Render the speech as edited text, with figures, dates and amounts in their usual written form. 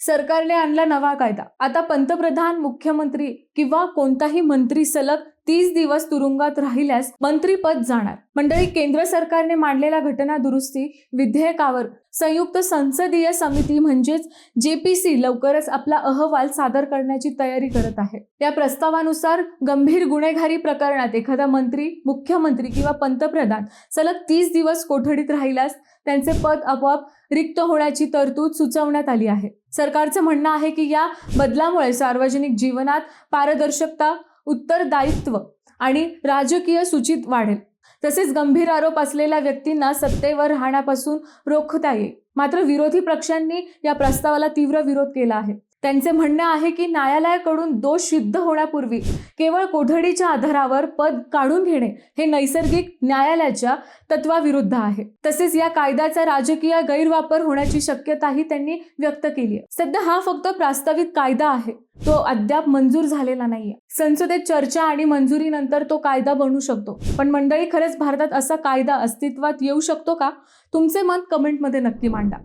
सरकारने आणला नवा कायदा. आता पंतप्रधान, मुख्यमंत्री किंवा कोणताही मंत्री सलग 30 दिवस तुरुंगात राहिल्यास मंत्रीपद जाणार. मंडळी, केंद्र सरकारने मांडलेल्या घटना दुरुस्ती विधेयकावर संयुक्त संसदीय समिती म्हणजेच JPC लवकरच आपला अहवाल सादर करण्याची तयारी करत आहे. या प्रस्तावानुसार गंभीर गुन्हेगारी प्रकरणात एखादा मंत्री, मुख्यमंत्री किंवा पंतप्रधान सलग 30 दिवस कोठडीत राहिल्यास त्यांचे पद आपोआप रिक्त होण्याची तरतूद सुचवण्यात आली आहे. सरकारचं म्हणणं आहे की या बदलामुळे सार्वजनिक जीवनात पारदर्शकता, उत्तरदायित्व आणि राजकीय सूचित वाढेल. तसेच गंभीर आरोप असलेल्या व्यक्तींना सत्तेवर राहण्यापासून रोखता येईल. मात्र विरोधी पक्षांनी या प्रस्तावाला तीव्र विरोध केला आहे. त्यांचे म्हणणे आहे की न्यायालयाकडून दोष सिद्ध होण्यापूर्वी केवळ कोठडीच्या आधारावर पद काढून घेणे हे नैसर्गिक न्यायालयाच्या तत्वाविरुद्ध आहे. तसेच या कायद्याचा राजकीय गैरवापर होण्याची शक्यताही त्यांनी व्यक्त केली आहे. सध्या हा फक्त प्रस्तावित कायदा आहे, तो अद्याप मंजूर झालेला नाहीये. संसदेत चर्चा आणि मंजुरीनंतर तो कायदा बनू शकतो. पण मंडळी, खरंच भारतात असा कायदा अस्तित्वात येऊ शकतो का? तुमचे मत कमेंटमध्ये नक्की मांडा.